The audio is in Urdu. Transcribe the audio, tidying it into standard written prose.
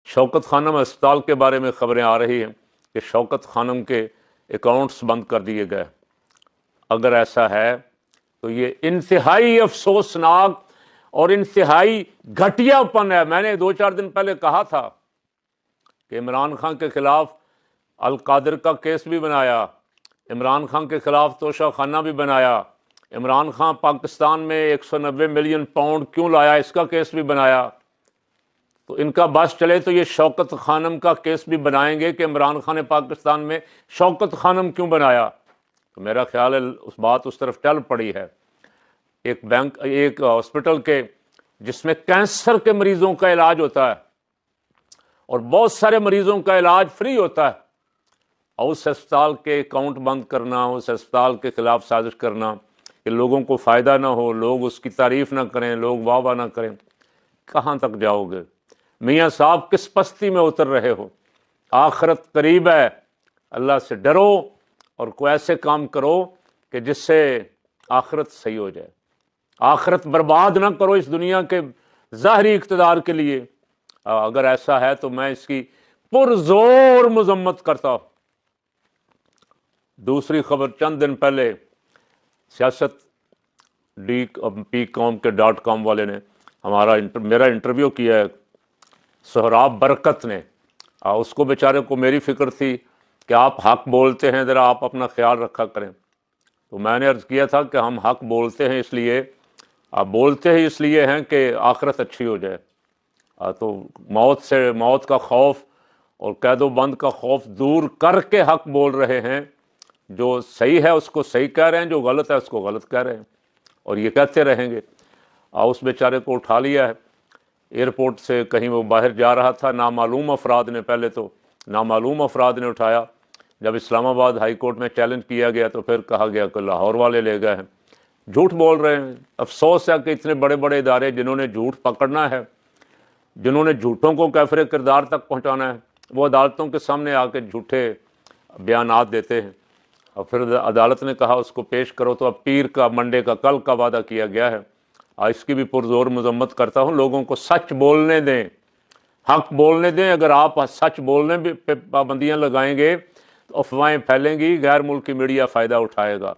شوکت خانم اسپتال کے بارے میں خبریں آ رہی ہیں کہ شوکت خانم کے اکاؤنٹس بند کر دیے گئے. اگر ایسا ہے تو یہ انتہائی افسوسناک اور انتہائی گھٹیا پن ہے. میں نے 2-4 دن پہلے کہا تھا کہ عمران خان کے خلاف القادر کا کیس بھی بنایا، عمران خان کے خلاف توشہ خانہ بھی بنایا، عمران خان پاکستان میں 190 ملین پاؤنڈ کیوں لایا اس کا کیس بھی بنایا. تو ان کا بس چلے تو یہ شوکت خانم کا کیس بھی بنائیں گے کہ عمران خان نے پاکستان میں شوکت خانم کیوں بنایا. تو میرا خیال ہے اس بات اس طرف ٹل پڑی ہے. ایک ہاسپٹل کے جس میں کینسر کے مریضوں کا علاج ہوتا ہے اور بہت سارے مریضوں کا علاج فری ہوتا ہے، اور اس اسپتال کے اکاؤنٹ بند کرنا، اس اسپتال کے خلاف سازش کرنا کہ لوگوں کو فائدہ نہ ہو، لوگ اس کی تعریف نہ کریں، لوگ واہ واہ نہ کریں. کہاں تک جاؤ گے میاں صاحب؟ کس پستی میں اتر رہے ہو؟ آخرت قریب ہے، اللہ سے ڈرو اور کوئی ایسے کام کرو کہ جس سے آخرت صحیح ہو جائے. آخرت برباد نہ کرو اس دنیا کے ظاہری اقتدار کے لیے. اگر ایسا ہے تو میں اس کی پرزور مذمت کرتا ہوں. دوسری خبر، چند دن پہلے سیاست DP.com والے نے میرا انٹرویو کیا ہے سہراب برکت نے. اس کو بیچارے کو میری فکر تھی کہ آپ حق بولتے ہیں، ذرا آپ اپنا خیال رکھا کریں. تو میں نے عرض کیا تھا کہ ہم حق بولتے ہیں، اس لیے آپ بولتے ہی اس لیے ہیں کہ آخرت اچھی ہو جائے. تو موت کا خوف اور قید و بند کا خوف دور کر کے حق بول رہے ہیں. جو صحیح ہے اس کو صحیح کہہ رہے ہیں، جو غلط ہے اس کو غلط کہہ رہے ہیں، اور یہ کہتے رہیں گے. اس بیچارے کو اٹھا لیا ہے ایئرپورٹ سے، کہیں وہ باہر جا رہا تھا، نامعلوم افراد نے، پہلے تو نامعلوم افراد نے اٹھایا. جب اسلام آباد ہائی کورٹ میں چیلنج کیا گیا تو پھر کہا گیا کہ لاہور والے لے گئے ہیں. جھوٹ بول رہے ہیں. افسوس ہے کہ اتنے بڑے بڑے ادارے جنہوں نے جھوٹ پکڑنا ہے، جنہوں نے جھوٹوں کو کیفر کردار تک پہنچانا ہے، وہ عدالتوں کے سامنے آ کے جھوٹے بیانات دیتے ہیں. اور پھر عدالت نے کہا اس کو پیش کرو. تو اب پیر کا، منڈے کا، کل کا وعدہ کیا گیا ہے. اس کی بھی پرزور مذمت کرتا ہوں. لوگوں کو سچ بولنے دیں، حق بولنے دیں. اگر آپ سچ بولنے پہ پابندیاں لگائیں گے تو افواہیں پھیلیں گی، غیر ملکی میڈیا فائدہ اٹھائے گا.